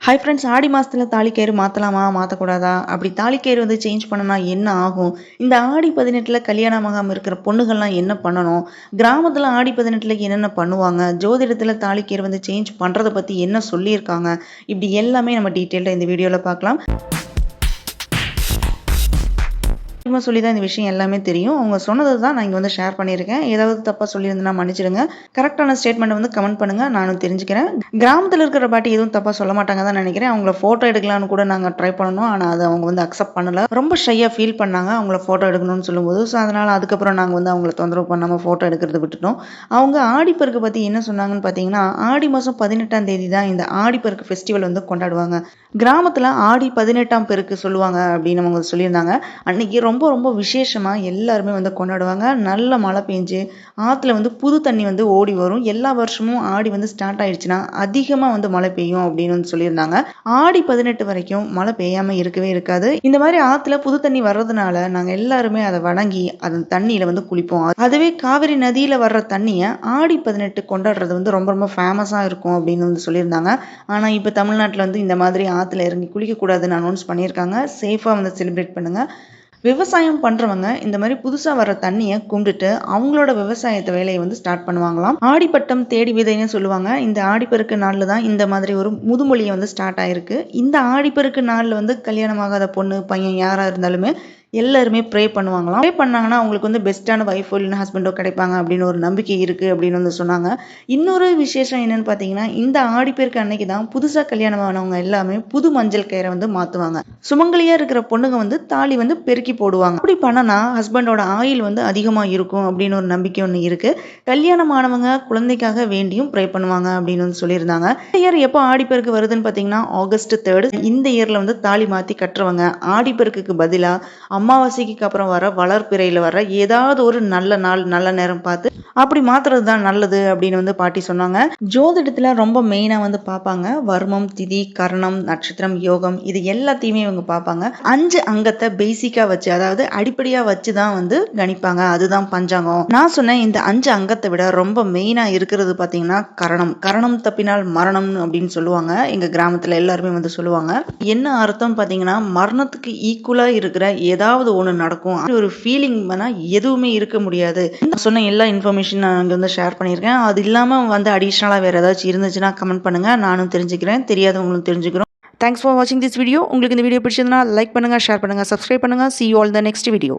Hi friends, ஆடி மாதத்தில் தாலிக்கயிறு மாற்றலாமா மாற்றக்கூடாதா? அப்படி தாலிக்கயிறு வந்து சேஞ்ச் பண்ணனா என்ன ஆகும்? இந்த ஆடி 18ல் கல்யாணமாகாமல் இருக்கிற பொண்ணுகள்லாம் என்ன பண்ணணும்? கிராமத்தில் ஆடி 18ல் என்னென்ன பண்ணுவாங்க? ஜோதிடத்தில் தாலிக்கயிறு வந்து சேஞ்ச் பண்ணுறதை பற்றி என்ன சொல்லியிருக்காங்க? இப்படி எல்லாமே நம்ம டீட்டெயில்டாக இந்த வீடியோவில் பார்க்கலாம். சொல்லி தான் இந்த விஷயம் எல்லாமே தெரியும். அவங்க சொன்னதை தான் நான் இங்கே வந்து ஷேர் பண்ணியிருக்கேன். ஏதாவது தப்பாக சொல்லியிருந்தேன்னா மன்னிச்சிடுங்க. கரெக்டான ஸ்டேட்மெண்ட் வந்து கமெண்ட் பண்ணுங்கள், நானும் தெரிஞ்சுக்கிறேன். கிராமத்தில் இருக்கிற பாட்டி எதுவும் தப்பாக சொல்ல மாட்டாங்க தான் நினைக்கிறேன். அவங்கள ஃபோட்டோ எடுக்கலான்னு கூட நாங்கள் ட்ரை பண்ணணும். ஆனால் அதை அவங்க வந்து அக்செப்ட் பண்ணலை. ரொம்ப ஷையாக ஃபீல் பண்ணாங்க அவங்கள ஃபோட்டோ எடுக்கணும்னு சொல்லும்போது. ஸோ அதனால் அதுக்கப்புறம் நாங்கள் வந்து அவங்கள தொந்தரவு பண்ணாமல் ஃபோட்டோ எடுக்கிறது விட்டுட்டோம். அவங்க ஆடிப்பெருக்கு பற்றி என்ன சொன்னாங்கன்னு பார்த்தீங்கன்னா, ஆடி மாதம் 18ஆம் தேதி தான் இந்த ஆடிப்பெருக்கு ஃபெஸ்டிவல் வந்து கொண்டாடுவாங்க. கிராமத்தில் ஆடி 18ஆம் பெருக்கு சொல்லுவாங்க அப்படின்னு அவங்க சொல்லியிருந்தாங்க. அன்னைக்கு ரொம்ப ரொம்ப விசேஷமாக எல்லாருமே வந்து கொண்டாடுவாங்க. நல்ல மழை பெஞ்சு ஆற்றுல வந்து புது தண்ணி வந்து ஓடி வரும். எல்லா வருஷமும் ஆடி வந்து ஸ்டார்ட் ஆயிடுச்சுன்னா அதிகமாக வந்து மழை பெய்யும் அப்படின்னு வந்து சொல்லியிருந்தாங்க. ஆடி 18 வரைக்கும் மழை பெய்யாமல் இருக்கவே இருக்காது. இந்த மாதிரி ஆற்றுல புது தண்ணி வர்றதுனால நாங்கள் எல்லாருமே அதை வணங்கி அந்த தண்ணியில் வந்து குளிப்போம். அதுவே காவிரி நதியில் வர்ற தண்ணியை ஆடி 18 கொண்டாடுறது வந்து ரொம்ப ரொம்ப ஃபேமஸாக இருக்கும் அப்படின்னு வந்து சொல்லியிருந்தாங்க. ஆனால் இப்போ தமிழ்நாட்டில் வந்து இந்த மாதிரி ஆற்றுல இறங்கி குளிக்கக்கூடாதுன்னு அனௌன்ஸ் பண்ணியிருக்காங்க. சேஃபாக வந்து செலிப்ரேட் பண்ணுங்கள். விவசாயம் பண்ணுறவங்க இந்த மாதிரி புதுசாக வர தண்ணியை கும்பிட்டுட்டு அவங்களோட விவசாயத்தை வேலையை வந்து ஸ்டார்ட் பண்ணுவாங்களாம். ஆடிப்பட்டம் தேடி விதைன்னு சொல்லுவாங்க. இந்த ஆடிப்பெருக்கு நாளில் தான் இந்த மாதிரி ஒரு முதுமொழியை வந்து ஸ்டார்ட் ஆயிருக்கு. இந்த ஆடிப்பெருக்கு நாளில் வந்து கல்யாணமாகாத பொண்ணு பையன் யாராக இருந்தாலுமே எல்லாருமே ப்ரே பண்ணுவாங்களாம். ப்ரே பண்ணாங்கன்னா அவங்களுக்கு வந்து பெஸ்ட்டான ஒய்ஃபோ இல்லைன்னா ஹஸ்பண்டோ கிடைப்பாங்க அப்படின்னு ஒரு நம்பிக்கை இருக்குது அப்படின்னு வந்து சொன்னாங்க. இன்னொரு விசேஷம் என்னன்னு பார்த்தீங்கன்னா, இந்த ஆடிப்பெருக்கு அன்னைக்கு தான் புதுசாக கல்யாணம் ஆனவங்க எல்லாமே புது மஞ்சள் கயிறை வந்து மாற்றுவாங்க. சுமங்கலியாக இருக்கிற பொண்ணுங்க வந்து தாலி வந்து பெருக்கி போடுவாங்க. அப்படி பண்ணனா ஹஸ்பண்டோட ஆயில் வந்து அதிகமாக இருக்கும் அப்படின்னு ஒரு நம்பிக்கை ஒன்று இருக்குது. கல்யாணமானவங்க குழந்தைக்காக வேண்டியும் ப்ரே பண்ணுவாங்க அப்படின்னு வந்து சொல்லியிருந்தாங்க. இந்த இயர் எப்போ ஆடிப்பெருக்கு வருதுன்னு பார்த்தீங்கன்னா ஆகஸ்ட் 3. இந்த இயரில் வந்து தாலி மாற்றி கட்டுறவங்க ஆடிப்பெருக்குக்கு பதிலாக அமாவாசைக்கு அப்புறம் வர வளர்பிறையில் வர ஏதாவது ஒரு நல்ல நாள் நல்ல நேரம் பார்த்து அப்படி மாத்துறது தான் நல்லது அப்படின்னு வந்து பாட்டி சொன்னாங்க. ஜோதிடத்துல ரொம்ப மெயினா வந்து பார்ப்பாங்க வர்மம், திதி, கரணம், நட்சத்திரம், யோகம் இது எல்லாத்தையுமே இவங்க பார்ப்பாங்க. 5 அங்கத்தை பேசிக்கா வச்சு, அதாவது அடிப்படையா வச்சு தான் வந்து கணிப்பாங்க. அதுதான் பஞ்சாங்கம். நான் சொன்னேன் இந்த 5 அங்கத்தை விட ரொம்ப மெயினா இருக்கிறது பார்த்தீங்கன்னா கரணம். கரணம் தப்பினால் மரணம் அப்படின்னு சொல்லுவாங்க. எங்க கிராமத்துல எல்லாருமே வந்து சொல்லுவாங்க. என்ன அர்த்தம் பார்த்தீங்கன்னா, மரணத்துக்கு ஈக்குவலா இருக்கிற ஏதாவது ஒன்று நடக்கும். ஒரு ஃபீலிங் எதுவுமே இருக்க முடியாது. சொன்ன எல்லா இன்ஃபர்மேஷன் நான் அங்கே வந்து ஷேர் பண்ணியிருக்கேன். அது இல்லாமல் வந்து அடிஷ்னலாக வேறு ஏதாச்சும் இருந்துச்சுன்னா கமெண்ட் பண்ணுங்கள், நானும் தெரிஞ்சுக்கிறேன், தெரியாதவங்களும் தெரிஞ்சுக்கிறோம். தேங்க்ஸ் ஃபார் வாட்சிங் திஸ் வீடியோ. உங்களுக்கு இந்த வீடியோ பிடிச்சதுன்னா லைக் பண்ணுங்கள், ஷேர் பண்ணுங்கள், சப்ஸ்கிரைப் பண்ணுங்கள். See you all in the next video.